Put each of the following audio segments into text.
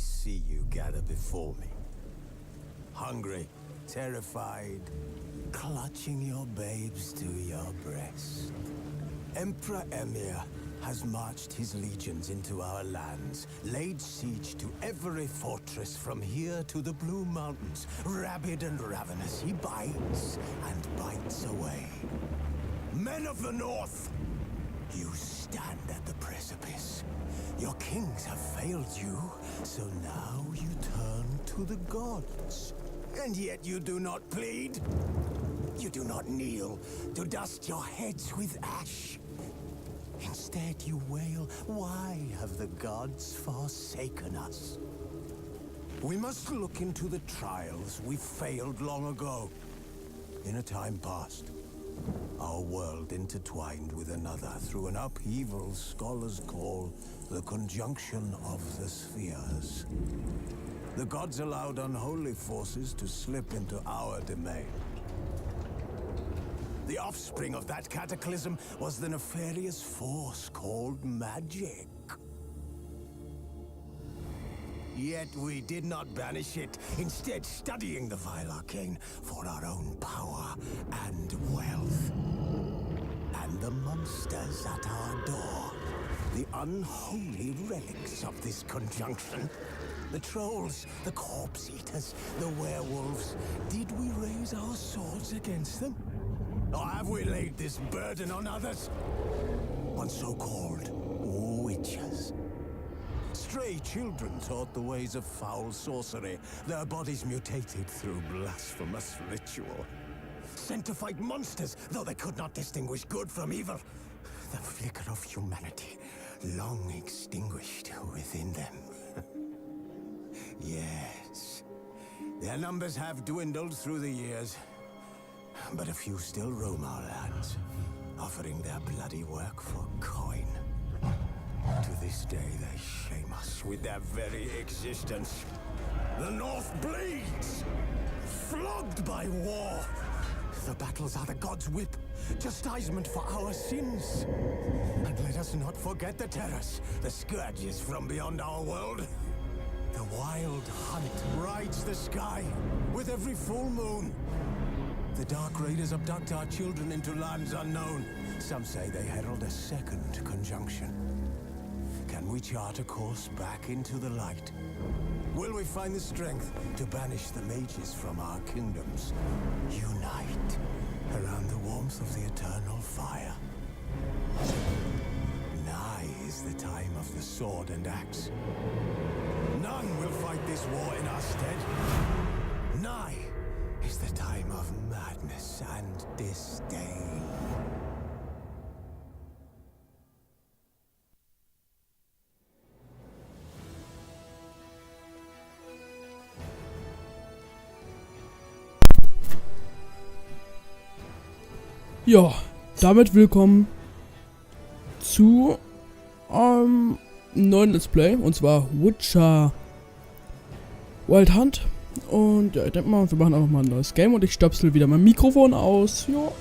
see you gather before me. Hungry, terrified, clutching your babes to your breast. Emperor Emir has marched his legions into our lands, laid siege to every fortress from here to the Blue Mountains. Rabid and ravenous, he bites and bites away. Men of the North, you stand at the precipice. Your kings have failed you, so now you turn to the gods. And yet you do not plead. You do not kneel to dust your heads with ash. Instead you wail, why have the gods forsaken us? We must look into the trials we failed long ago. In a time past, our world intertwined with another through an upheaval scholars call the conjunction of the spheres. The gods allowed unholy forces to slip into our domain. The offspring of that cataclysm was the nefarious force called magic. Yet we did not banish it, instead studying the vile arcane for our own power and wealth. And the monsters at our door, the unholy relics of this conjunction. The trolls, the corpse eaters, the werewolves. Did we raise our swords against them? Or have we laid this burden on others? On so-called witches. Stray children taught the ways of foul sorcery, their bodies mutated through blasphemous ritual. Sent to fight monsters, though they could not distinguish good from evil. The flicker of humanity, long extinguished within them. Yes, their numbers have dwindled through the years, but a few still roam our lands, offering their bloody work for coin. To this day, they shame us with their very existence. The North bleeds, flogged by war. The battles are the gods' whip, chastisement for our sins. And let us not forget the terrors, the scourges from beyond our world. The wild hunt rides the sky with every full moon. The Dark Raiders abduct our children into lands unknown. Some say they herald a second conjunction. Can we chart a course back into the light? Will we find the strength to banish the mages from our kingdoms? Unite around the warmth of the eternal fire. Nigh is the time of the sword and axe. None will fight this war in our stead. Nigh is the time of madness and disdain. Ja, damit willkommen zu einem neuen Let's Play, und zwar Witcher Wild Hunt. Und ja, ich denke mal, wir machen einfach mal ein neues Game und ich stöpsel wieder mein Mikrofon aus. Jo.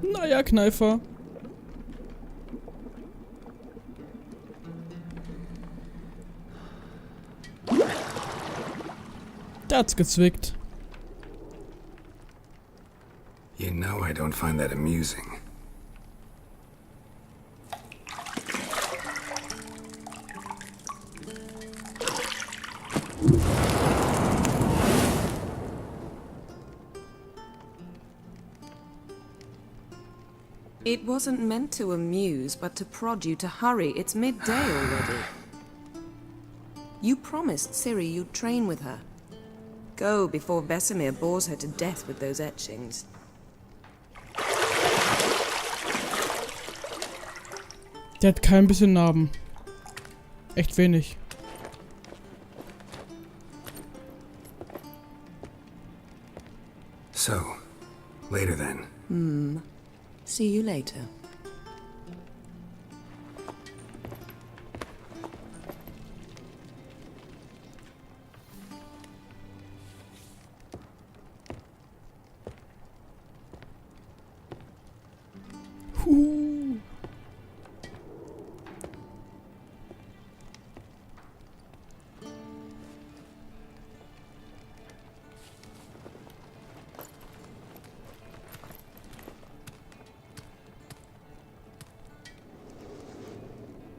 Naja, Kneifer. Der hat's gezwickt. You know I don't find that amusing. It wasn't meant to amuse, but to prod you to hurry. It's midday already. You promised Ciri you'd train with her. Go before Vesemir bores her to death with those etchings. Der hat kein bisschen Narben. Echt wenig. So, later then. See you later.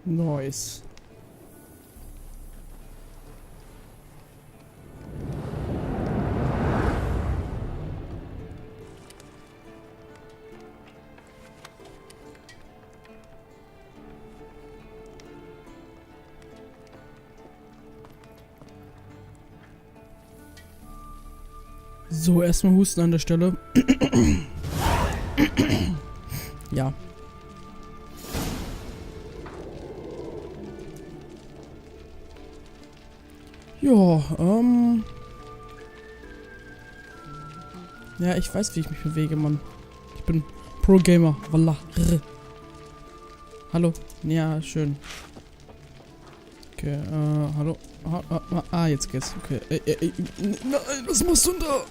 Nice. So, erstmal husten an der Stelle. Ja. Ja, ja, ich weiß, wie ich mich bewege, Mann. Ich bin Pro-Gamer. Wallah. Hallo. Ja, schön. Okay, hallo. Jetzt geht's. Okay. Nein, was machst du denn da?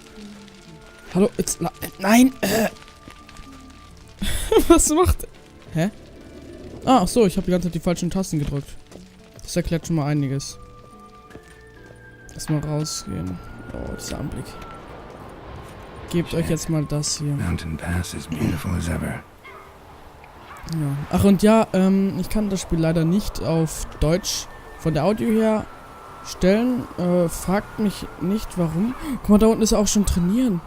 Hallo, jetzt. Nein! Was macht. Hä? Ach so, ich habe die ganze Zeit die falschen Tasten gedrückt. Das erklärt schon mal einiges. Erstmal rausgehen. Oh, dieser Anblick. Gebt euch jetzt mal das hier. Mountain Pass is beautiful as ever. Ja. Ach und ja, ich kann das Spiel leider nicht auf Deutsch von der Audio her stellen. Fragt mich nicht, warum. Guck mal, da unten ist er auch schon trainieren.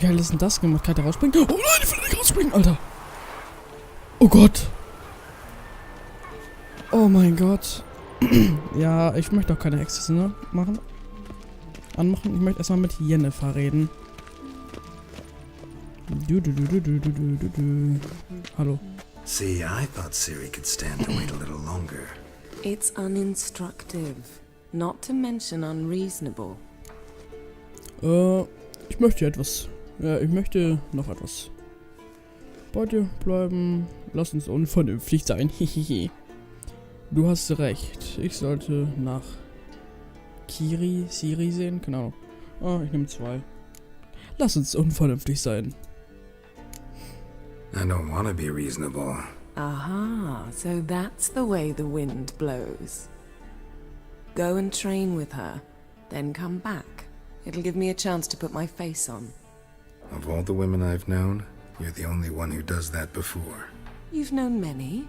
Wie geil ist denn das gemacht? Kann der rausspringen? Oh nein, ich will nicht rausspringen, Alter. Oh Gott. Oh mein Gott. Ja, ich möchte auch keine Hexe, ne? Anmachen. Ich möchte erstmal mit Yennefer reden. Hallo. See, I thought Ciri could stand to wait a little longer. It's uninstructive, not to mention unreasonable. Ich möchte etwas. Ja, ich möchte noch etwas. Bei dir bleiben. Lass uns unvernünftig sein. Hehehe. Du hast recht. Ich sollte nach Ciri sehen. Genau. Oh, ich nehme 2. Lass uns unvernünftig sein. I don't want to be reasonable. Aha, so that's the way the wind blows. Go and train with her, then come back. It'll give me a chance to put my face on. Of all the women I've known, you're the only one who does that before. You've known many.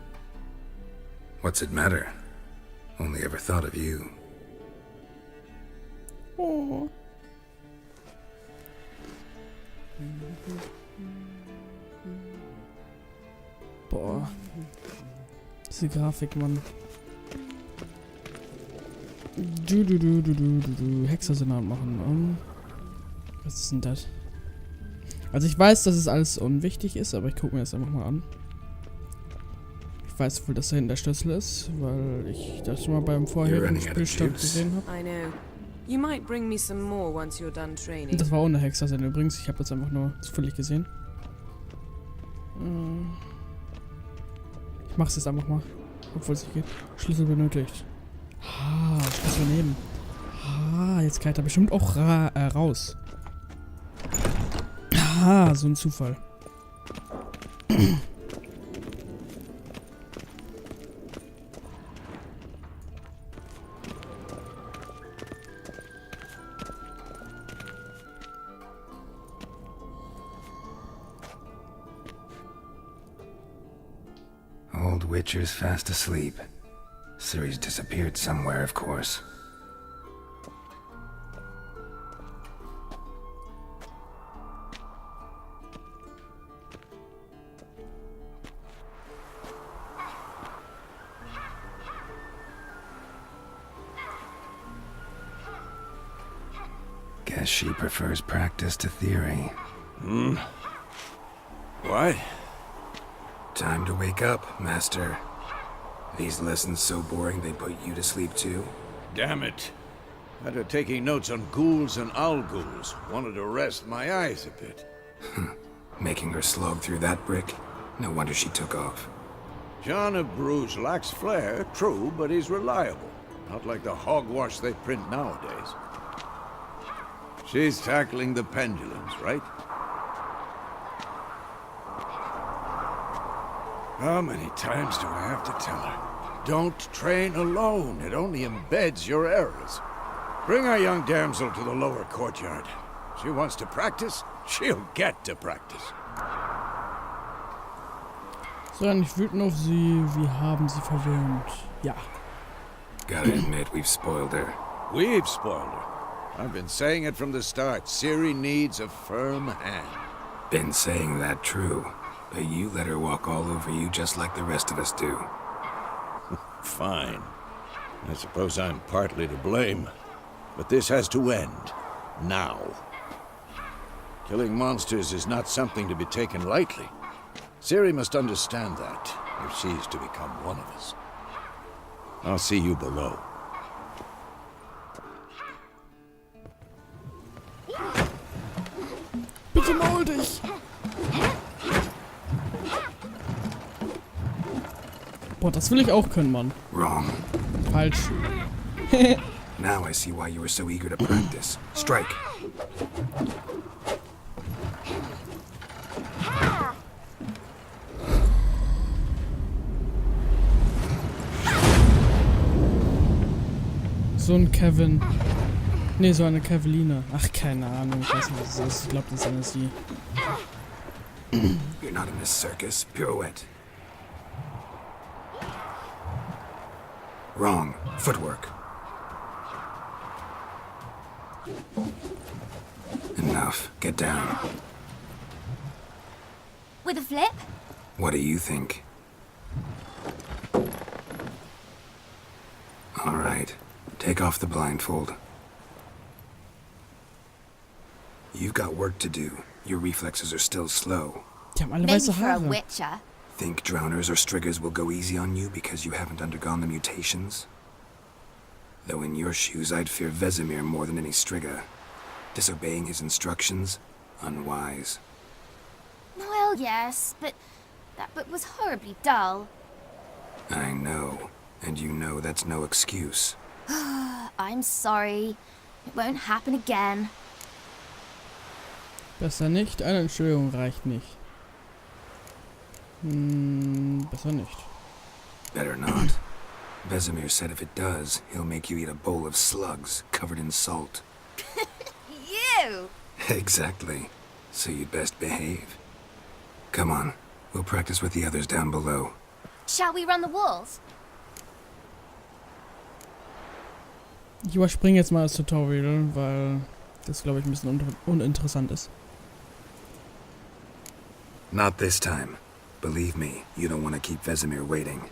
What's it matter? Only ever thought of you. Oh. Boah. Diese Grafik, Mann. Hexersenat machen. Was ist denn das? Also ich weiß, dass es alles unwichtig ist, aber ich gucke mir das einfach mal an. Ich weiß wohl, dass da hinten der Schlüssel ist, weil ich das schon mal beim vorherigen Spielstand gesehen habe. I know. You might bring me some more once you're done training. Das war ohne Hexersenat übrigens. Ich habe das einfach nur zufällig gesehen. Ich mach's jetzt einfach mal. Obwohl es nicht geht. Schlüssel benötigt. Schlüssel nehmen. Jetzt kann ich da bestimmt auch raus. So ein Zufall. Old Witcher's fast asleep. Ciri's disappeared somewhere, of course. Guess she prefers practice to theory. What? Time to wake up, Master. These lessons so boring they put you to sleep too? Damn it. After taking notes on ghouls and owl ghouls, wanted to rest my eyes a bit. Making her slog through that brick? No wonder she took off. John of Bruges lacks flair, true, but he's reliable. Not like the hogwash they print nowadays. She's tackling the pendulums, right? How many times do I have to tell her? Don't train alone. It only embeds your errors. Bring our young damsel to the lower courtyard. She wants to practice, she'll get to practice. Sei nicht wütend auf sie, wir haben sie verwöhnt. Ja. Gotta admit, we've spoiled her. We've spoiled her. I've been saying it from the start. Ciri needs a firm hand. Been saying that true, but you let her walk all over you just like the rest of us do. Fine. I suppose I'm partly to blame. But this has to end. Now. Killing monsters is not something to be taken lightly. Ciri must understand that, if she's to become one of us. I'll see you below. Bitte maul dich! Boah, das will ich auch können, Mann. Wrong. Falsch. Now I see why you were so eager to practice. Strike. So ein Kevin. Ne, so eine Keveline. Ach, keine Ahnung. Ich weiß nicht, was das ist. Ich glaube, das ist eine sie. You're not in this circus. Pirouette. Wrong. Footwork. Enough. Get down. With a flip? What do you think? All right. Take off the blindfold. You've got work to do. Your reflexes are still slow. Die haben alle Maybe weiße for a Haare. witcher. Think drowners or striggers will go easy on you because you haven't undergone the mutations? Though in your shoes, I'd fear Vesemir more than any strigger. Disobeying his instructions? Unwise. Well, yes, but that book was horribly dull. I know. And you know that's no excuse. I'm sorry. It won't happen again. Besser nicht. Eine Entschuldigung reicht nicht. Besser nicht. Better not. Vesemir said if it does, he'll make you eat a bowl of slugs covered in salt. You! Exactly. So you'd best behave. Come on. We'll practice with the others down below. Shall we run the walls? Ich überspringe jetzt mal das Tutorial, weil das, glaube ich, ein bisschen uninteressant ist. Not this time. Believe me, you don't want to keep Vesemir waiting.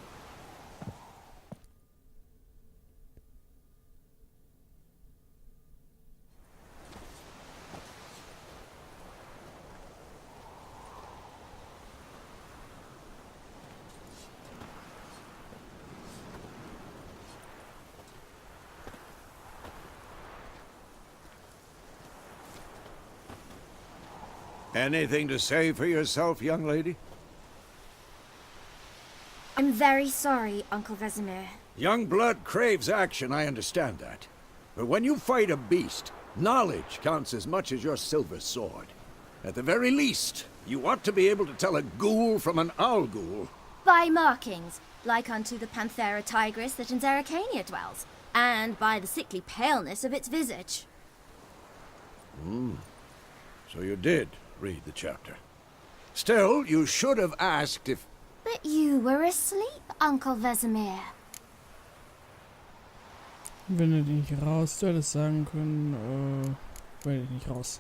Anything to say for yourself, young lady? I'm very sorry, Uncle Vesemir. Young blood craves action, I understand that. But when you fight a beast, knowledge counts as much as your silver sword. At the very least, you ought to be able to tell a ghoul from an owl ghoul. By markings, like unto the Panthera tigris that in Zerrikania dwells, and by the sickly paleness of its visage. So you did read the chapter. Still, you should have asked if... But you were asleep, Uncle Vesemir. Wenn du nicht raus, du hättest sagen können, will ich nicht raus.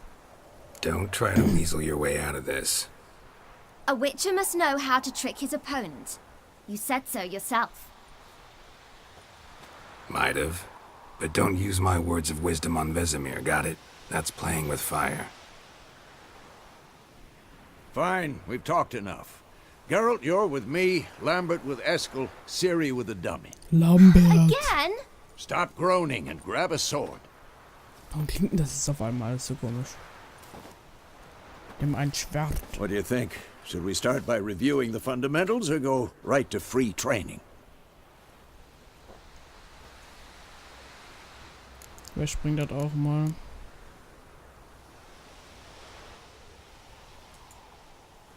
Don't try to weasel your way out of this. A witcher must know how to trick his opponent. You said so yourself. Might have. But don't use my words of wisdom on Vesemir, got it? That's playing with fire. Fine, we've talked enough. Geralt, you're with me, Lambert with Eskel, Ciri with the dummy. Lambert. Again? Stop groaning and grab a sword. Warum klingt denn das auf einmal alles so komisch? Nimm ein Schwert. What do you think? Should we start by reviewing the fundamentals or go right to free training? Wer springt das auch mal?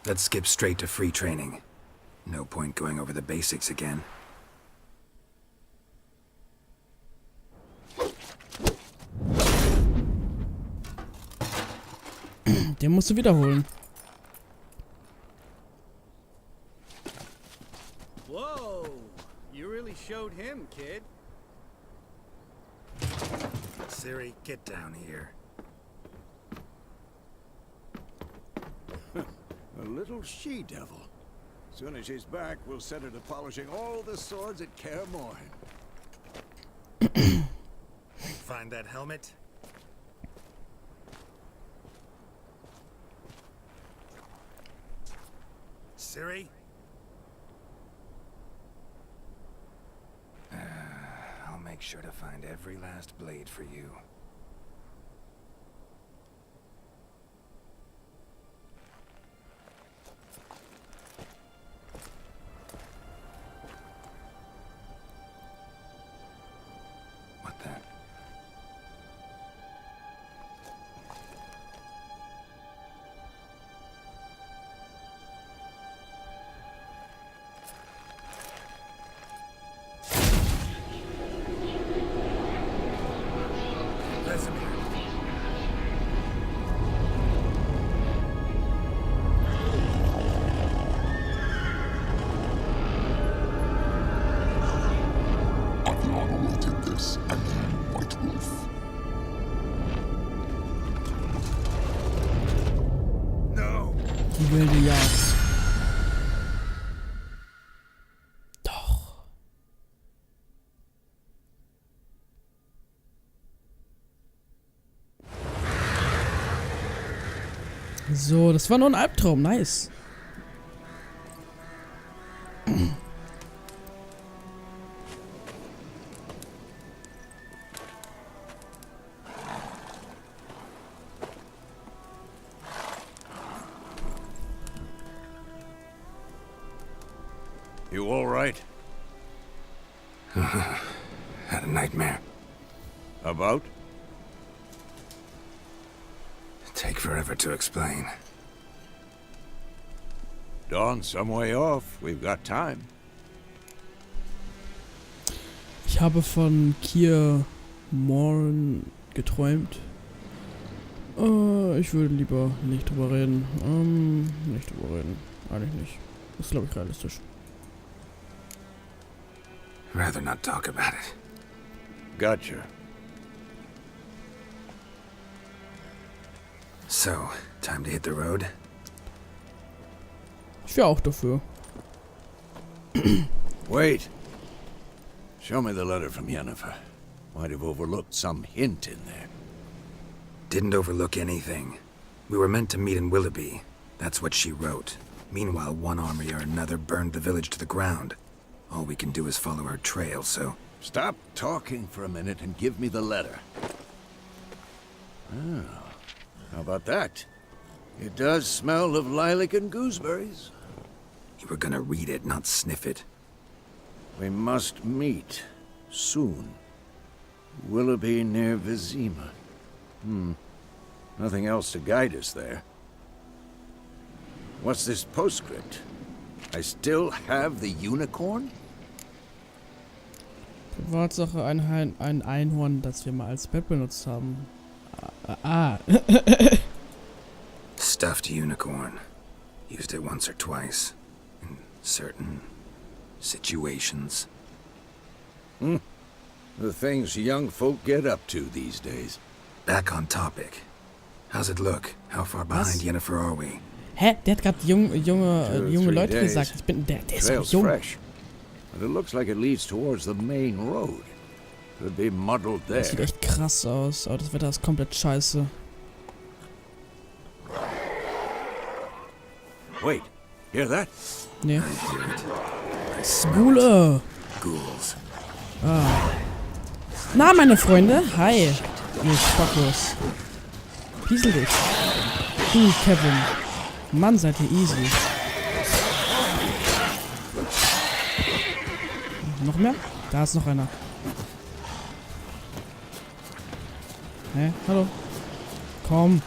Let's skip straight to free training. No point going over the basics again. Den musst du wiederholen. Whoa! You really showed him, kid. Ciri, get down here. A little she-devil. Soon as she's back, we'll set her to polishing all the swords at Kaer Morhen. Find that helmet? Ciri? I'll make sure to find every last blade for you. What the? Vesemir. Adriana did this, and you, White Wolf. No! Die wilde Jagd. Doch. So, das war nur ein Albtraum. Nice. You all right? Had a nightmare. About? Take forever to explain. Dawn's some way off. We've got time. Ich habe von Kaer Morhen geträumt. Ich würde lieber nicht drüber reden. Nicht drüber reden. Eigentlich nicht. Ist, glaube ich, realistisch. Rather not talk about it. Gotcha. So, time to hit the road? Ich wäre auch dafür. Wait. Show me the letter from Yennefer. Might have overlooked some hint in there. Didn't overlook anything. We were meant to meet in Willoughby. That's what she wrote. Meanwhile, one army or another burned the village to the ground. All we can do is follow her trail, so... Stop talking for a minute and give me the letter. Oh, how about that? It does smell of lilac and gooseberries. You were gonna read it, not sniff it. We must meet. Soon. Willoughby near Vizima. Nothing else to guide us there. What's this postscript? I still have the unicorn? Privatsache, ein Einhorn, das wir mal als Bett benutzt haben. Stuffed unicorn. Used it once or twice. In certain situations. The things young folk get up to these days. Back on topic. How's it look? How far behind Yennefer are we? Hä? Der hat gerade junge 3 Leute days. gesagt. Der ist doch Trail's jung. fresh. And it looks like it leads towards the main road. Could be muddled there. Das sieht echt krass aus, aber das Wetter ist komplett scheiße. Wait, hear that? Nee. I hear it. I smell it. Gule! Ghouls. Na, meine Freunde, hi! Ihr Spackos. Piesel dich. Du, Kevin. Mann, seid ihr easy. Noch mehr? Da ist noch einer. Hä? Hallo? Komm.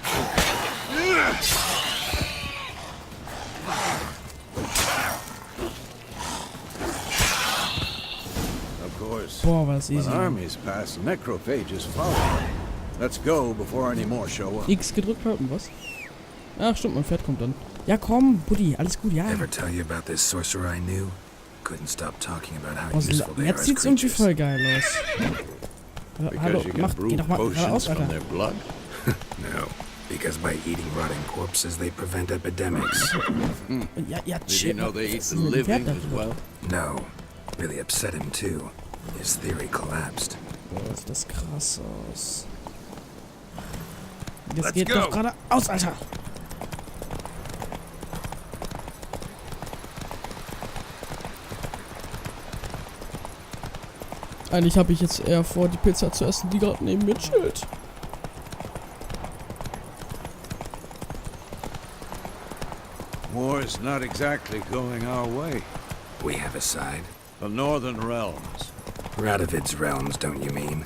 Of course. Boah, war das When easy. armies pass, necrophages follow. Let's go before any more show up. X gedrückt halten, was? Ach, stimmt, mein Pferd kommt dann. Ja, komm, Buddy, alles gut, ja. Ever tell you about this sorcerer I knew? Couldn't stop talking about how Boah, useful they are jetzt as sieht's irgendwie creatures. voll geil aus. Hallo, Because you can mach, brew geh doch mal potions geradeaus, from Alter. their blood. No, because by eating rotting corpses they prevent epidemics. Ja, Did you chill. know they eat Was the ist denn mit dem living Pferd as da? well? No, really upset him too. His theory collapsed. Boah, sieht das krass aus. Jetzt Let's geht go. doch geradeaus, Alter. Eigentlich habe ich jetzt eher vor, die Pizza zu essen, die gerade neben mir chillt. War's not exactly going our way. We have a side. The Northern Realms. Radovid's realms, don't you mean?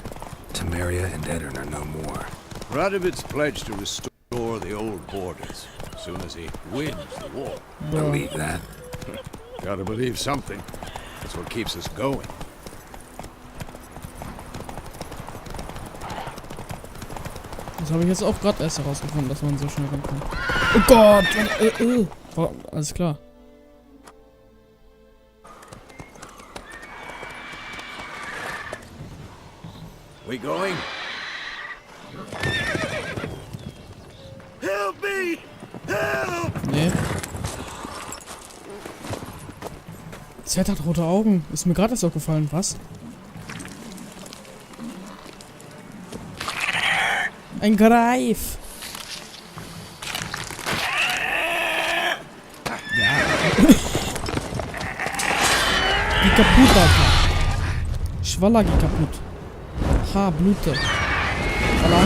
Temeria and Edirn are no more. Radovid's pledged to restore the old borders as soon as he wins the war. Believe that? Gotta believe something. That's what keeps us going. Das habe ich jetzt auch gerade erst herausgefunden, dass man so schnell rankommt. Oh Gott! Oh, alles klar. We going? Help me! Help! Nee. Das Pferd hat rote Augen. Ist mir gerade erst aufgefallen. Was? Ein Greif. Ja. Geh kaputt, Alter. Schwaller, geh kaputt. Ha, Blute. Schwaller.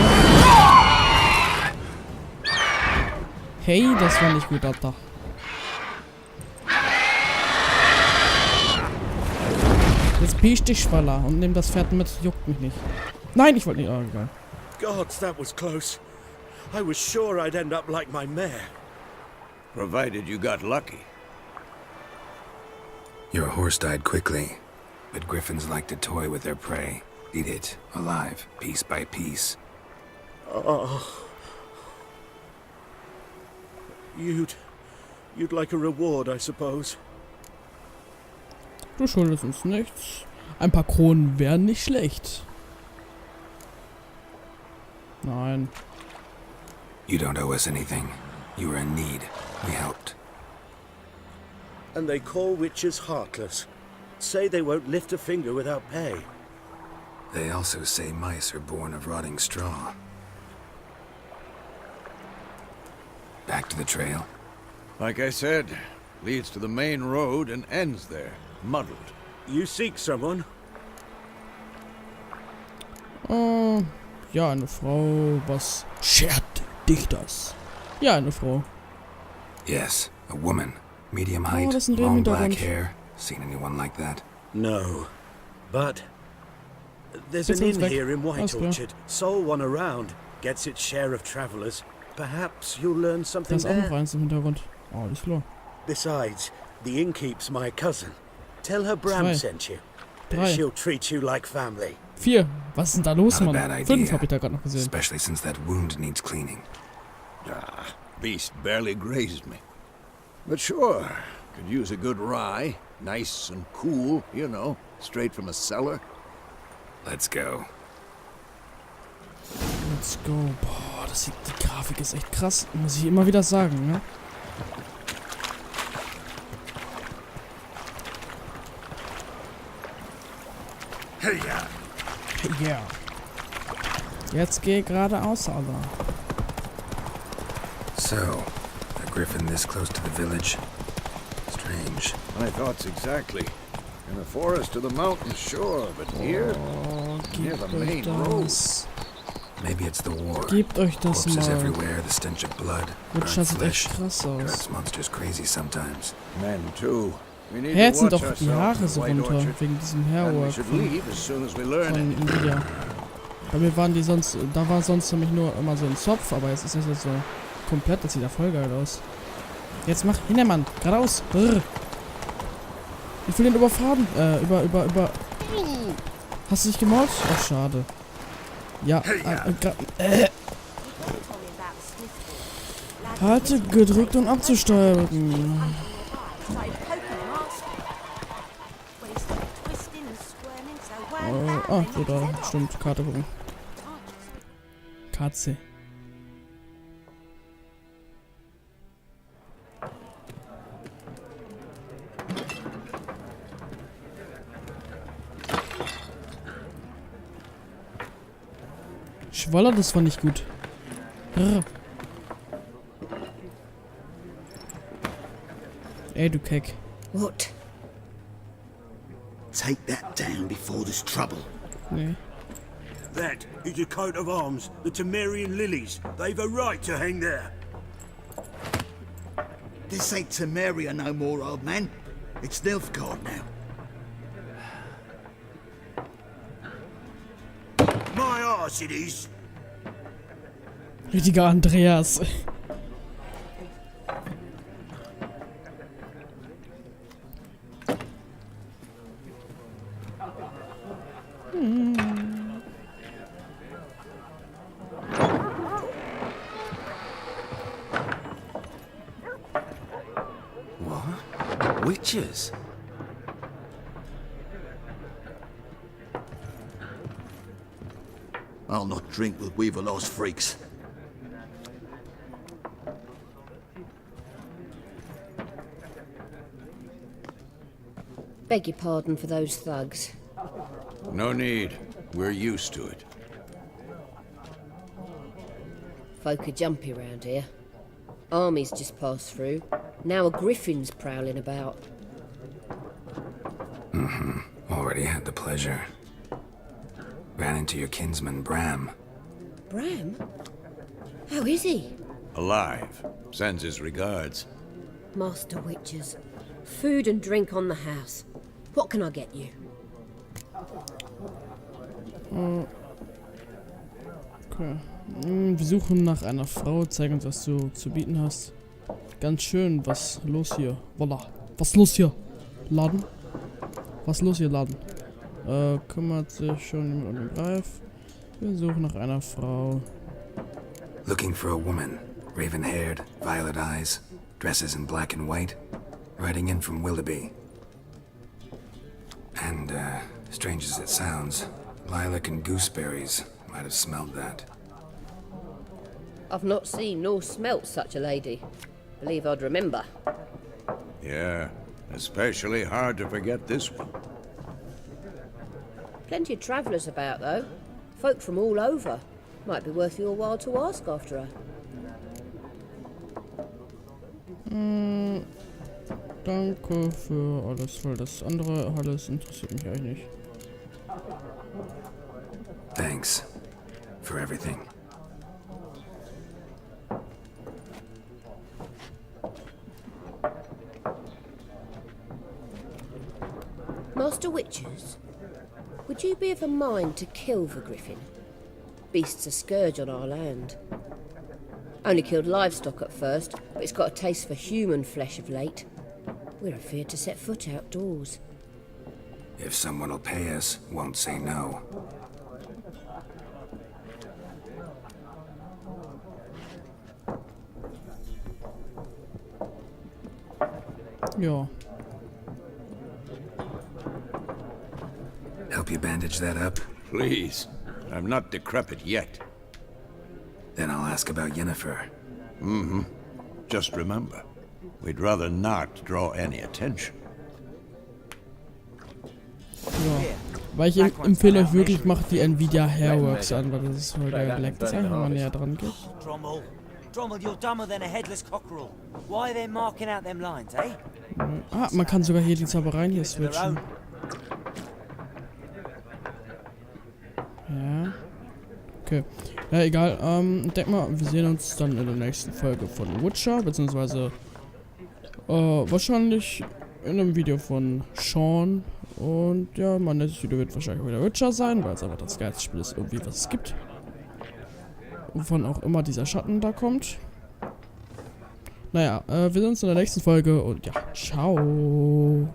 Hey, das war nicht gut, Alter. Jetzt piech dich, Schwaller, und nimm das Pferd mit. Juckt mich nicht. Nein, ich wollte nicht. Oh, egal. Gods, that was close. I was sure I'd end up like my mare. Provided you got lucky. Your horse died quickly, but griffins like to toy with their prey. Eat it, alive, piece by piece. Oh. You'd like a reward, I suppose. Du schuldest uns nichts. Ein paar Kronen wären nicht schlecht. Nein. You don't owe us anything. You were in need. We helped. And they call witches heartless. Say they won't lift a finger without pay. They also say mice are born of rotting straw. Back to the trail. Like I said, leads to the main road and ends there, muddled. You seek someone? Oh, ja, eine Frau. Was schert dich das? Ja, eine Frau. Yes, a woman. Medium height, das ist ein Reh im long black Hintergrund. hair. Seen anyone like that? No. But there's Jetzt an sind's inn weg. here in Alles White klar. Orchard. Sole one around. Gets its share of travelers. Perhaps you'll learn Da something ist auch noch there. eins im Hintergrund. Oh, alles klar. Besides, the innkeep's my cousin. Tell her Bram Zwei. sent you. 3, She'll treat you like family. 4. Was ist denn da los, Not a Mann? bad 5 idea. habe ich da gerade noch gesehen. Especially since that wound needs cleaning. Ah, beast barely grazed me. But sure, could use a good rye. Nice and cool, you know, straight from a cellar. Let's go. Let's go. Boah, die Grafik ist echt krass. Muss ich immer wieder sagen, ne? Hey, yeah. Ja. Jetzt geh geradeaus, Alter. So, a griffin this close to the village. Strange. My thoughts exactly. In the forest or the mountains, sure, but here, Oh, near gebt the euch main road. das. Maybe it's the war. Gebt euch das Corpses mal. everywhere, the stench of blood, Witcher burnt sieht flesh. echt krass aus. Drives monsters crazy sometimes. Men too. We need Hä, jetzt to sind watch doch die ourselves Haare in so the White runter, Orchard. wegen diesem And we Hairwork should von leave as soon as we learn it. Nvidia. Bei mir waren die sonst, da war sonst nämlich nur immer so ein Zopf, aber jetzt ist das jetzt so komplett, das sieht ja voll geil aus. Jetzt mach hin, Mann, geradeaus. Brrr. Ich will den überfahren, Hast du dich gemolzt? Ach, schade. Ja, Halte gedrückt und abzusteuern. So da, stimmt, Karte gucken. Katze. Schwaller, das war nicht gut. Brr. Ey, du Keck. What? Take that down before there's trouble. Nee. That is a coat of arms, the Temerian lilies. They've a right to hang there. This ain't Temeria no more, old man. It's Nilfgaard now. My arse it is. Richtiger Andreas. What? Witches? I'll not drink with Weaverlaw's freaks. Beg your pardon for those thugs. No need. We're used to it. Folk are jumpy round here. Armies just passed through. Now a griffin's prowling about. Already had the pleasure. Ran into your kinsman, Bram. Bram? How is he? Alive. Sends his regards. Master Witchers. Food and drink on the house. What can I get you? Okay. Wir suchen nach einer Frau. Zeig uns, was du zu bieten hast. Ganz schön. Was los hier? Voila. Was los hier? Laden? Was los hier, Laden? Kümmert sich schon jemand um den Greif? Wir suchen nach einer Frau. Looking for a woman. Raven-haired, violet eyes, dresses in black and white. Riding in from Willoughby. And, strange as it sounds, lilac and gooseberries might have smelled that. I've not seen nor smelt such a lady. Believe I'd remember. Yeah, especially hard to forget this one. Plenty of travellers about, though. Folk from all over. Might be worth your while to ask after her. Danke für alles, weil das andere alles interessiert mich eigentlich nicht. Thanks for everything. Master Witchers, would you be of a mind to kill the griffin? Beast's a scourge on our land. Only killed livestock at first, but it's got a taste for human flesh of late. We're afeard to set foot outdoors. If someone will pay us, won't say no. Ja. Help you bandage that up? Please. I'm not decrepit yet. Then I'll ask about Yennefer. Mm-hmm. Just remember, we'd rather not draw any attention. Ja. Weil ich empfehle euch wirklich, macht die Nvidia Hairworks an, weil das ist voll geil geleckt. Das einfach mal näher dran geht. Drommel, you're dumber than a headless cockerel. Why are they marking out them lines, eh? Ah, man kann sogar hier die Zaubereien hier switchen. Ja. Okay. Ja, egal. Ich denke mal, wir sehen uns dann in der nächsten Folge von Witcher, beziehungsweise wahrscheinlich in einem Video von Sean. Und ja, mein nächstes Video wird wahrscheinlich wieder Witcher sein, weil es einfach das geilste Spiel ist, irgendwie was es gibt. Wovon auch immer dieser Schatten da kommt. Naja, wir sehen uns in der nächsten Folge und ja, ciao.